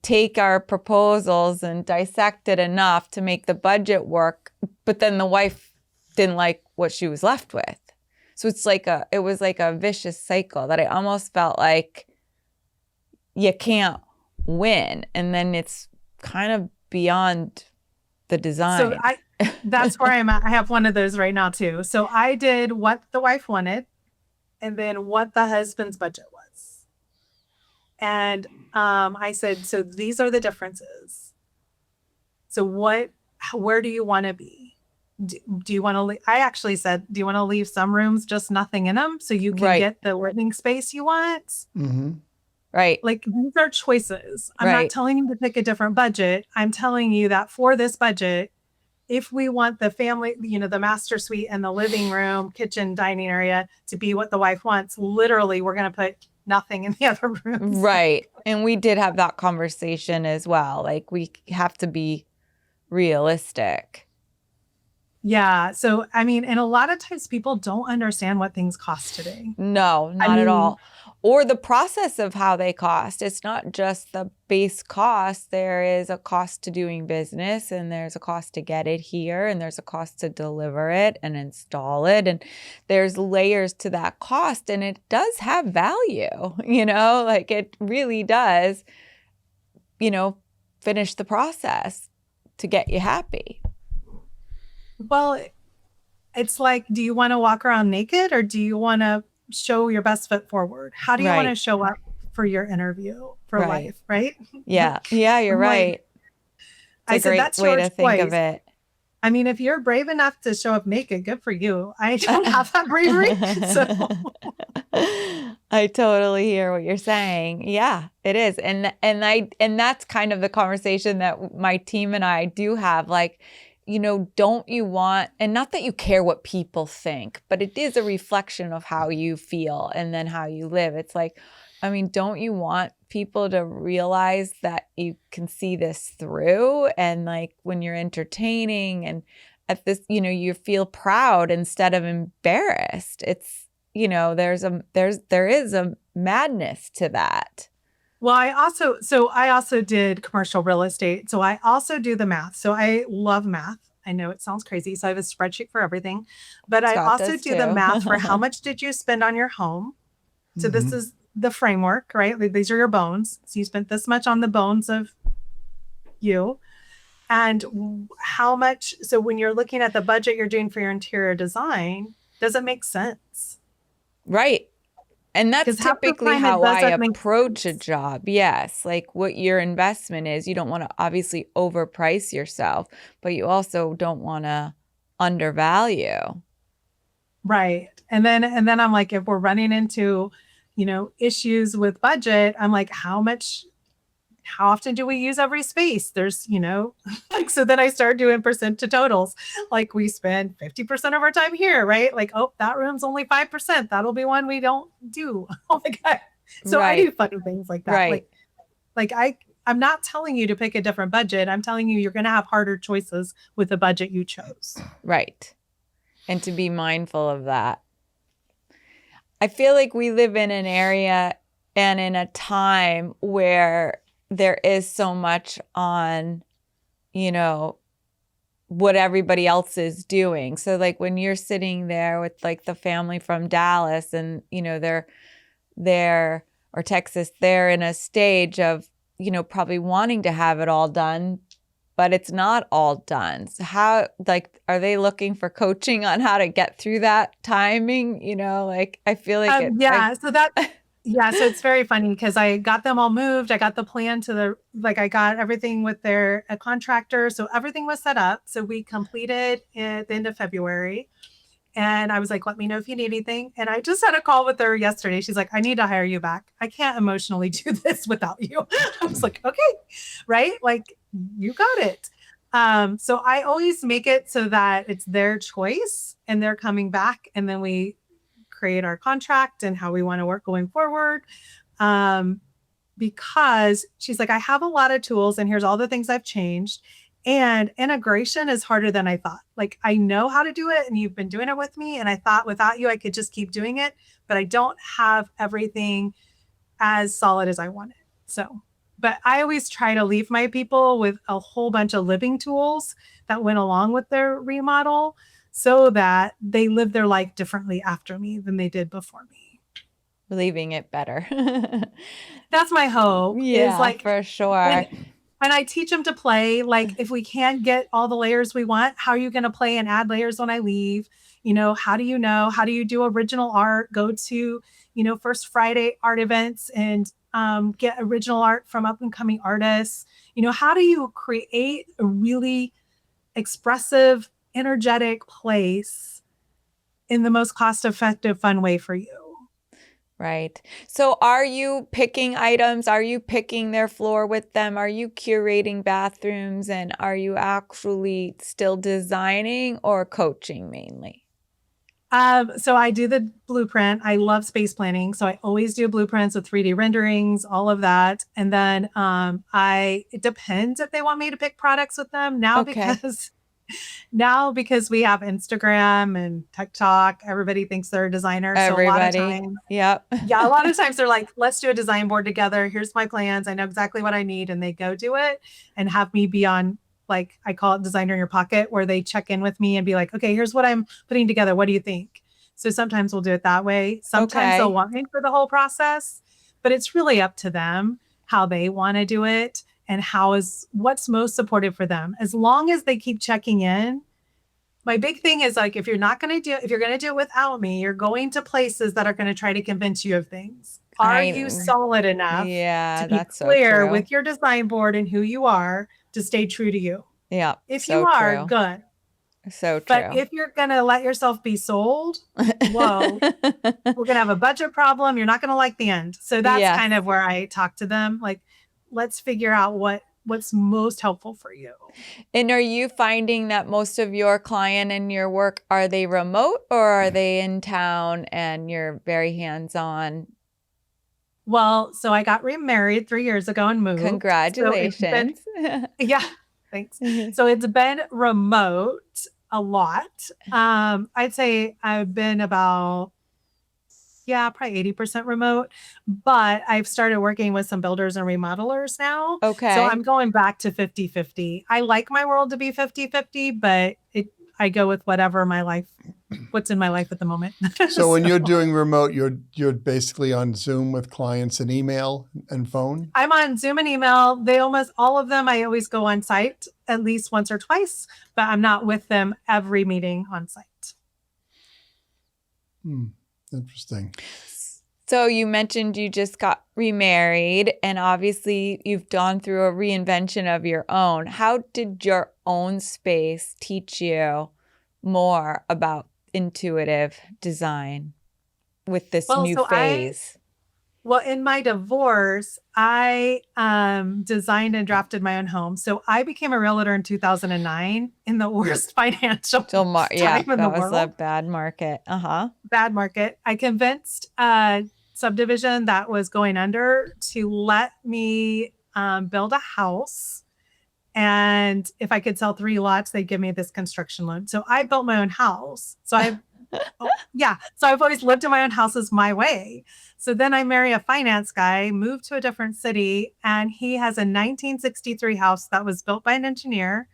take our proposals and dissect it enough to make the budget work. But then the wife didn't like what she was left with. So it was like a vicious cycle that I almost felt like you can't win. And then it's kind of beyond the design. So that's where I'm at. I have one of those right now too. So I did what the wife wanted, and then what the husband's budget was. And I said, so these are the differences. So where do you want to be? Do you want to leave? I actually said, do you want to leave some rooms just nothing in them so you can get the living space you want? Mm-hmm. Right. Like, these are choices. I'm not telling you to pick a different budget. I'm telling you that for this budget, if we want the family, the master suite and the living room, kitchen, dining area to be what the wife wants, literally, we're going to put nothing in the other rooms. Right. And we did have that conversation as well. Like, we have to be realistic. Yeah. So, and a lot of times people don't understand what things cost today. No, not at all. Or the process of how they cost. It's not just the base cost. There is a cost to doing business, and there's a cost to get it here, and there's a cost to deliver it and install it. And there's layers to that cost, and it does have value, it really does, finish the process to get you happy. Well, it's like, do you want to walk around naked, or do you want to show your best foot forward? How do you want to show up for your interview for life, right? Yeah. Yeah, you're right. It's a great way to think of it. If you're brave enough to show up naked, good for you. I don't have that bravery. So I totally hear what you're saying. Yeah, it is. And that's kind of the conversation that my team and I do have. Like, don't you want, and not that you care what people think, but it is a reflection of how you feel and then how you live. It's like, don't you want people to realize that you can see this through? And like, when you're entertaining and at this, you feel proud instead of embarrassed. It's, there is a madness to that. Well, I also did commercial real estate. So I also do the math. So I love math. I know it sounds crazy. So I have a spreadsheet for everything, but I also do the math for how much did you spend on your home. So this is the framework, right? These are your bones. So you spent this much on the bones of you, and how much. So when you're looking at the budget you're doing for your interior design, does it make sense? Right. And that's typically how I approach a job. Yes. Like, what your investment is. You don't want to obviously overprice yourself, but you also don't want to undervalue. Right. And then I'm like, if we're running into, issues with budget, I'm like, how often do we use every space? There's, like, so then I start doing percent to totals. Like we spend 50% of our time here, right? Like, oh, that room's only 5%. That'll be one we don't do. Oh my God. So I do fun things like that. Right. Like I'm not telling you to pick a different budget. I'm telling you, you're going to have harder choices with the budget you chose. Right. And to be mindful of that. I feel like we live in an area and in a time where there is so much on, what everybody else is doing. So like when you're sitting there with like the family from Dallas and, they're or Texas, they're in a stage of, probably wanting to have it all done, but it's not all done. So how, like, are they looking for coaching on how to get through that timing? I feel like so it's very funny because I got them all moved. I got the plan I got everything with a contractor. So everything was set up. So we completed at the end of February. And I was like, let me know if you need anything. And I just had a call with her yesterday. She's like, I need to hire you back. I can't emotionally do this without you. I was like, okay, right? Like, you got it. So I always make it so that it's their choice and they're coming back. And then we create our contract and how we want to work going forward. Because she's like, I have a lot of tools and here's all the things I've changed. And integration is harder than I thought. Like, I know how to do it and you've been doing it with me. And I thought without you, I could just keep doing it, but I don't have everything as solid as I want it. So, but I always try to leave my people with a whole bunch of living tools that went along with their remodel so that they live their life differently after me than they did before me. Leaving it better. That's my hope. Yeah, is like, for sure. And I teach them to play. Like, if we can't get all the layers we want, how are you going to play and add layers when I leave? How do you know? How do you do original art? Go to, First Friday art events and get original art from up and coming artists. How do you create a really expressive, energetic place in the most cost-effective, fun way for you? Right. So are you picking items? Are you picking their floor with them? Are you curating bathrooms? And are you actually still designing or coaching mainly? So I do the blueprint. I love space planning. So I always do blueprints with 3D renderings, all of that. And then it depends if they want me to pick products with them now, because we have Instagram and TikTok, everybody thinks they're a designer. Everybody. So a lot of times, yep. Yeah, a lot of times they're like, let's do a design board together. Here's my plans. I know exactly what I need. And they go do it and have me be on, like, I call it designer in your pocket, where they check in with me and be like, okay, here's what I'm putting together. What do you think? So sometimes we'll do it that way. Sometimes they'll want me for the whole process, but it's really up to them how they want to do it and what's most supportive for them. As long as they keep checking in. My big thing is, like, if you're going to do it without me, you're going to places that are going to try to convince you of things. Are you solid enough to be clear with your design board and who you are to stay true to you? Yeah. If you are, good. So true. But if you're going to let yourself be sold, whoa, we're going to have a budget problem. You're not going to like the end. So that's kind of where I talk to them. Like, let's figure out what's most helpful for you. And are you finding that most of your client and your work, are they remote or are they in town and you're very hands-on? Well, so I got remarried 3 years ago and moved. Congratulations. Yeah, thanks. So it's been remote a lot. I'd say I've been about, probably 80% remote, but I've started working with some builders and remodelers now. Okay. So I'm going back to 50-50. I like my world to be 50-50, but I go with what's in my life at the moment. So when you're doing remote, you're basically on Zoom with clients and email and phone? I'm on Zoom and email. They almost all of them, I always go on site at least once or twice, but I'm not with them every meeting on site. Interesting. So you mentioned you just got remarried and obviously you've gone through a reinvention of your own. How did your own space teach you more about intuitive design with this new phase? Well, in my divorce, I designed and drafted my own home. So I became a realtor in 2009 in the worst financial Yeah, time in the that was a world. bad market. Bad market. I convinced a subdivision that was going under to let me build a house. And if I could sell 3 lots, they'd give me this construction loan. So I built my own house. So I've always lived in my own houses my way. So then I marry a finance guy, moved to a different city, and he has a 1963 house that was built by an engineer.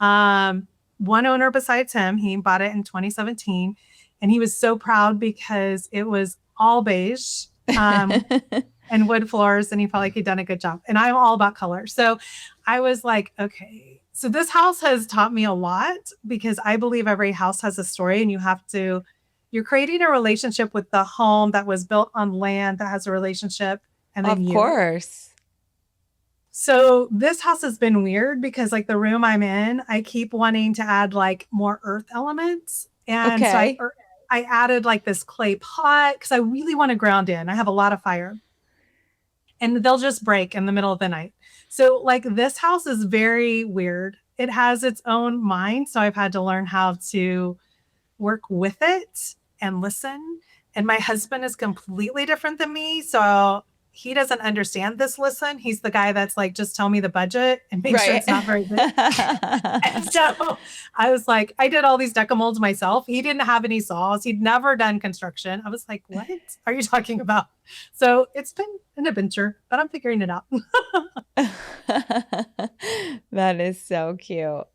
One owner besides him, he bought it in 2017. And he was so proud because it was all beige and wood floors. And he felt like he'd done a good job. And I'm all about color. So I was like, okay. So this house has taught me a lot because I believe every house has a story, and you're creating a relationship with the home that was built on land that has a relationship. And then Of course. So this house has been weird because like the room I'm in, I keep wanting to add like more earth elements. And Okay. so I added like this clay pot because I really want to ground in. I have a lot of fire. And they'll just break in the middle of the night. So like this house is very weird. It has its own mind. So I've had to learn how to work with it and listen. And my husband is completely different than me. So he doesn't understand this listen. He's the guy that's like, just tell me the budget and make sure it's not very big. And so I was like, I did all these decamolds myself. He didn't have any saws. He'd never done construction. I was like, what are you talking about? So it's been an adventure, but I'm figuring it out. That is so cute.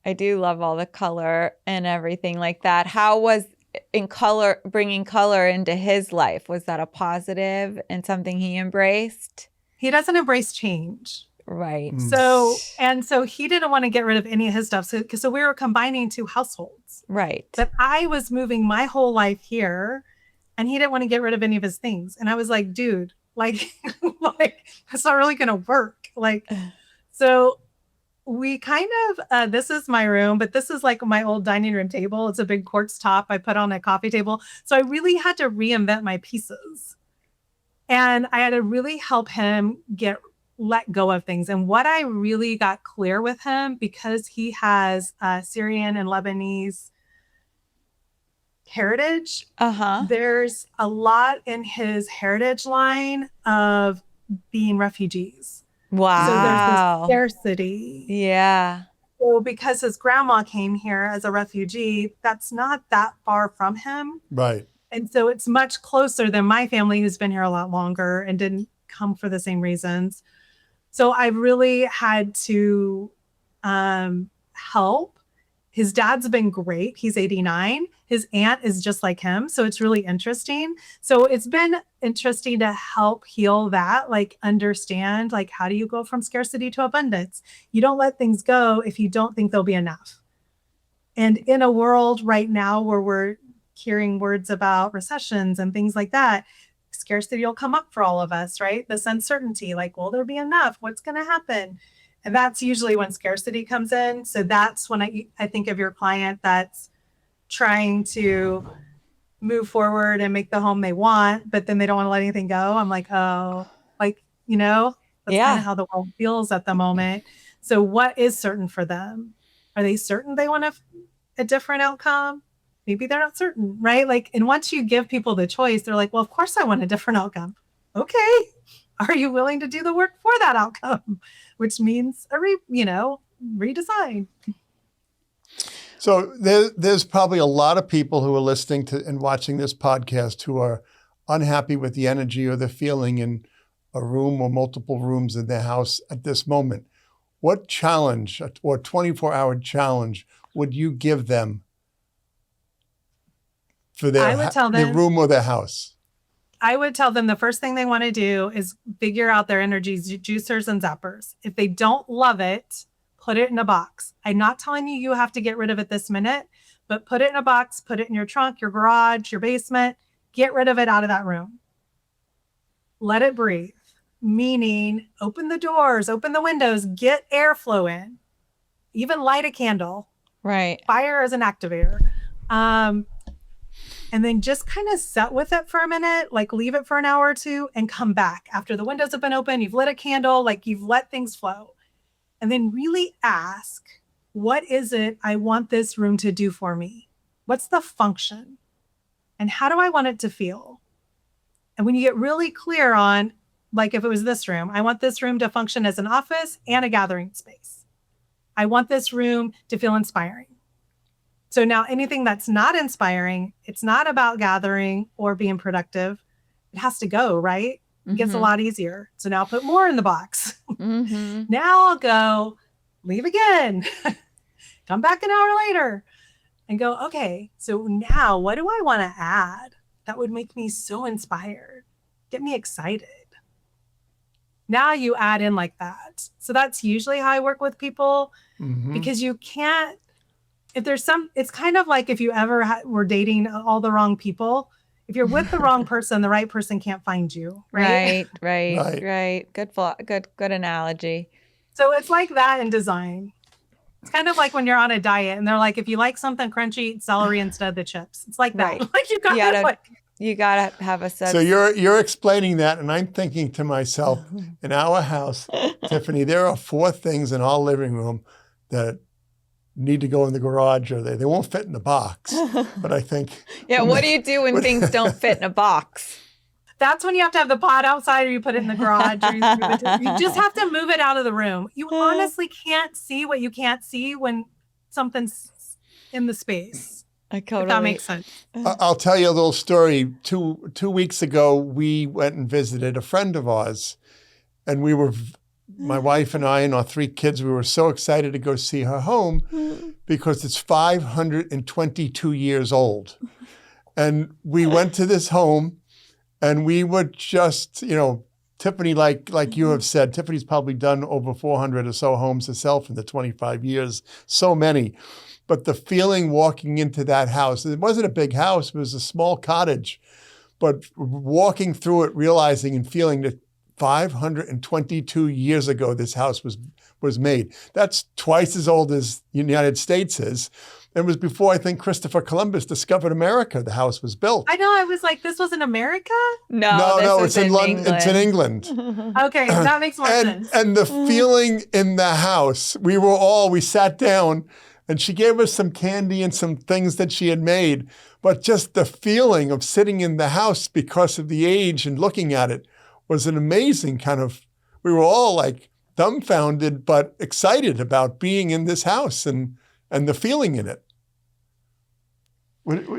I do love all the color and everything like that. How was bringing color into his life? Was that a positive and something he embraced? He doesn't embrace change. Right. So he didn't want to get rid of any of his stuff. So we were combining 2 households. Right. But I was moving my whole life here, and he didn't want to get rid of any of his things. And I was like, dude, like that's not really going to work. So we kind of, this is my room, but this is like my old dining room table. It's a big quartz top I put on a coffee table. So I really had to reinvent my pieces. And I had to really help him let go of things. And what I really got clear with him, because he has Syrian and Lebanese heritage, there's a lot in his heritage line of being refugees. Wow. So there's this scarcity. Yeah. So because his grandma came here as a refugee, that's not that far from him. Right. And so it's much closer than my family, who's been here a lot longer and didn't come for the same reasons. So I really had to help. His dad's been great. He's 89. His aunt is just like him. So it's really interesting. So it's been interesting to help heal that, like understand, like, how do you go from scarcity to abundance? You don't let things go if you don't think there'll be enough. And in a world right now where we're hearing words about recessions and things like that, scarcity will come up for all of us, right? This uncertainty, like, will there be enough? What's going to happen? And that's usually when scarcity comes in. So that's when I think of your client that's trying to move forward and make the home they want, but then they don't want to let anything go. I'm like, oh, like, that's kind of how the world feels at the moment. So what is certain for them? Are they certain they want a different outcome? Maybe they're not certain, right? Like, and once you give people the choice, they're like, well, of course I want a different outcome. Okay. Are you willing to do the work for that outcome? Which means a redesign. So there's probably a lot of people who are listening to and watching this podcast who are unhappy with the energy or the feeling in a room or multiple rooms in their house at this moment. What challenge or 24-hour challenge would you give them for their room or their house? I would tell them the first thing they want to do is figure out their energy juicers and zappers. If they don't love it, put it in a box. I'm not telling you have to get rid of it this minute, but put it in a box, put it in your trunk, your garage, your basement, get rid of it out of that room. Let it breathe, meaning open the doors, open the windows, get airflow in, even light a candle. Right. Fire is an activator. and then just kind of sit with it for a minute, like leave it for an hour or two and come back after the windows have been open, you've lit a candle, like you've let things flow. And then really ask, what is it I want this room to do for me? What's the function? And how do I want it to feel? And when you get really clear on, like if it was this room, I want this room to function as an office and a gathering space. I want this room to feel inspiring. So now anything that's not inspiring, it's not about gathering or being productive. It has to go, right? It gets a lot easier. So now put more in the box. Now I'll go leave again, come back an hour later and go, okay, so now what do I want to add that would make me so inspired, get me excited? Now you add in like that. So that's usually how I work with people because you can't, if there's some, it's kind of like if you ever were dating all the wrong people. If you're with the wrong person, the right person can't find you, right? Right. Good analogy. So it's like that in design. It's kind of like when you're on a diet and they're like, if you like something crunchy, eat celery instead of the chips. It's like that. Like you gotta have a set. So you're explaining that, and I'm thinking to myself, in our house, Tiffany, there are 4 things in our living room that need to go in the garage, or they won't fit in the box. But I think what do you do when things don't fit in a box? That's when you have to have the pot outside, or you put it in the garage, or you just have to move it out of the room. You honestly can't see what you can't see when something's in the space. If that makes sense. I'll tell you a little story. Two weeks ago, we went and visited a friend of ours, and my wife and I and our 3 kids, we were so excited to go see her home because it's 522 years old. And we went to this home, and we were just, Tiffany, like you have said, Tiffany's probably done over 400 or so homes herself in the 25 years, so many. But the feeling walking into that house, it wasn't a big house, it was a small cottage, but walking through it, realizing and feeling that 522 years ago, this house was made. That's twice as old as the United States is. It was before, I think, Christopher Columbus discovered America. The house was built. I know. I was like, this wasn't America? No, it's in London. It's in England. Okay, that makes more sense. And the feeling in the house, we sat down, and she gave us some candy and some things that she had made. But just the feeling of sitting in the house because of the age and looking at it was an amazing we were all like dumbfounded, but excited about being in this house and the feeling in it.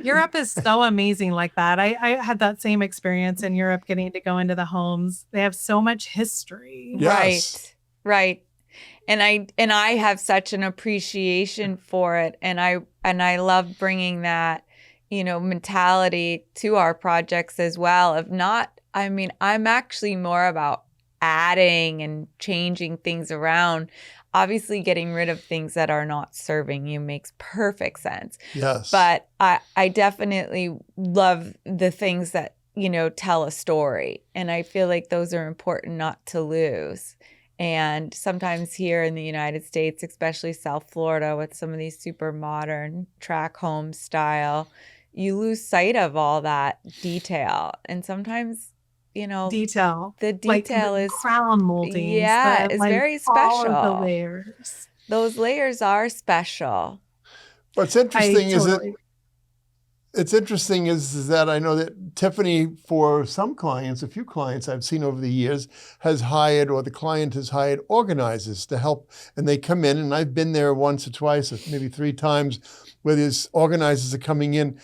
Europe is so amazing like that. I had that same experience in Europe, getting to go into the homes. They have so much history. Yes. Right. And I have such an appreciation for it. And I love bringing that, mentality to our projects as well. I'm actually more about adding and changing things around. Obviously, getting rid of things that are not serving you makes perfect sense. Yes. But I definitely love the things that, tell a story. And I feel like those are important not to lose. And sometimes here in the United States, especially South Florida, with some of these super modern track home style, you lose sight of all that detail. And sometimes, the detail like is crown molding. Yeah, it's very special. All of the layers. Those layers are special. What's interesting is that I know that Tiffany, for some clients, a few clients I've seen over the years, has hired, or the client has hired, organizers to help. And they come in, and I've been there once or twice, or maybe 3 times, where these organizers are coming in.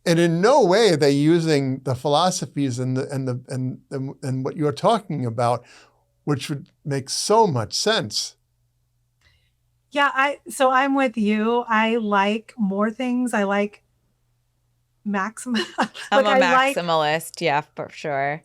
And in no way are they using the philosophies and what you're talking about, which would make so much sense. Yeah, so I'm with you. I like more things. I like maximum. I'm a maximalist, yeah, for sure.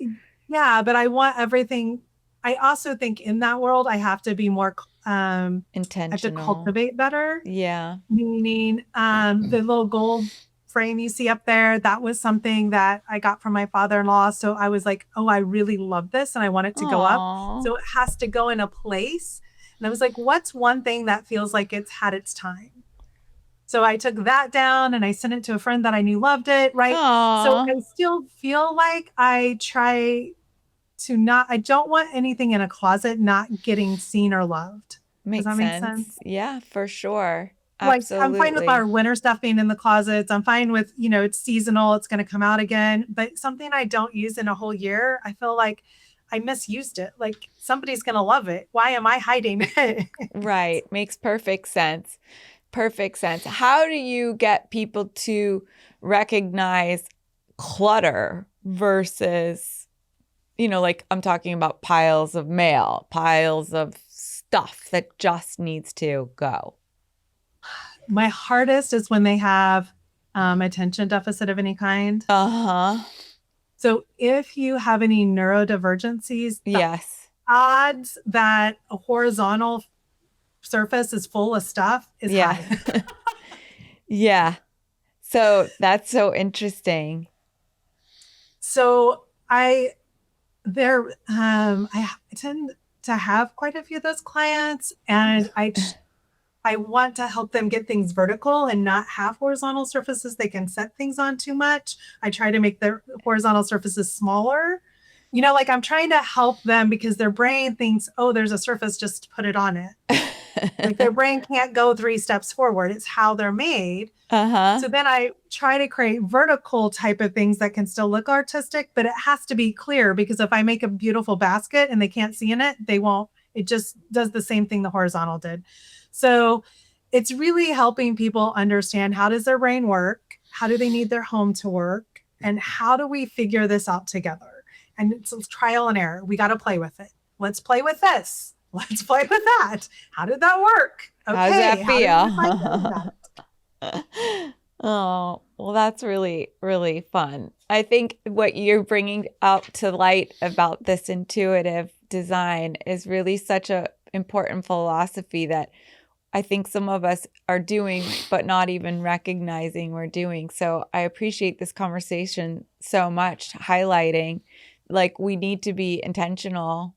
Yeah, but I want everything. I also think in that world, I have to be more intentional. I have to cultivate better. Yeah. Meaning the little gold frame you see up there, that was something that I got from my father-in-law. So I was like, oh, I really love this and I want it to go up. So it has to go in a place. And I was like, what's one thing that feels like it's had its time? So I took that down and I sent it to a friend that I knew loved it, right? Aww. So I still feel like I try to not, I don't want anything in a closet not getting seen or loved. Makes Does that make sense? Yeah, for sure. Like, Absolutely. I'm fine with our winter stuff being in the closets. I'm fine with, it's seasonal. It's going to come out again. But something I don't use in a whole year, I feel like I misused it. Like somebody's going to love it. Why am I hiding it? Right. Makes perfect sense. Perfect sense. How do you get people to recognize clutter versus, like I'm talking about piles of mail, piles of stuff that just needs to go? My hardest is when they have attention deficit of any kind. Uh-huh. So if you have any neurodivergencies, yes, odds that a horizontal surface is full of stuff is high. Yeah. So that's so interesting. So I tend to have quite a few of those clients, and I want to help them get things vertical and not have horizontal surfaces they can set things on too much. I try to make the horizontal surfaces smaller. Like I'm trying to help them because their brain thinks, oh, there's a surface, just put it on it. Like their brain can't go 3 steps forward. It's how they're made. So then I try to create vertical type of things that can still look artistic, but it has to be clear, because if I make a beautiful basket and they can't see in it, they won't. It just does the same thing the horizontal did. So it's really helping people understand, how does their brain work? How do they need their home to work? And how do we figure this out together? And it's trial and error. We got to play with it. Let's play with this. Let's play with that. How did that work? Okay. How does that feel? Oh, well, that's really, really fun. I think what you're bringing out to light about this intuitive design is really such an important philosophy that I think some of us are doing, but not even recognizing we're doing. So I appreciate this conversation so much, highlighting like we need to be intentional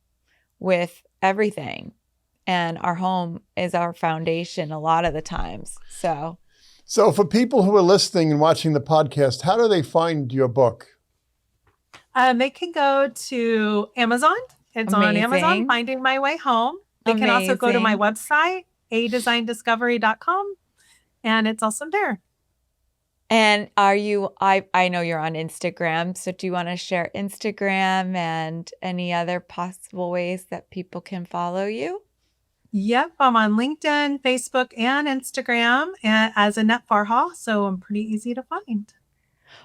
with everything. And our home is our foundation a lot of the times. So for people who are listening and watching the podcast, how do they find your book? They can go to Amazon. It's on Amazon, Finding My Way Home. They can also go to my website, iDesignDiscovery.com, and it's also there. And are you, I know you're on Instagram, so do you want to share Instagram and any other possible ways that people can follow you? Yep, I'm on LinkedIn, Facebook, and Instagram as Annette Farha, so I'm pretty easy to find.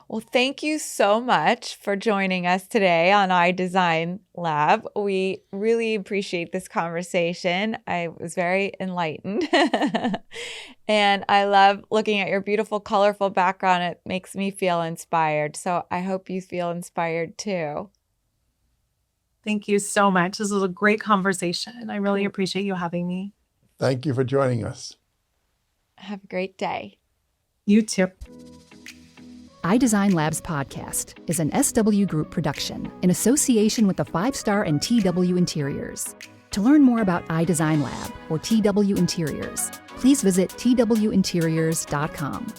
Well, thank you so much for joining us today on iDesign Lab. We really appreciate this conversation. I was very enlightened. And I love looking at your beautiful, colorful background. It makes me feel inspired. So I hope you feel inspired too. Thank you so much. This was a great conversation. I really appreciate you having me. Thank you for joining us. Have a great day. You too. iDesign Labs podcast is an SW Group production in association with the 5-Star and TW Interiors. To learn more about iDesign Lab or TW Interiors, please visit twinteriors.com.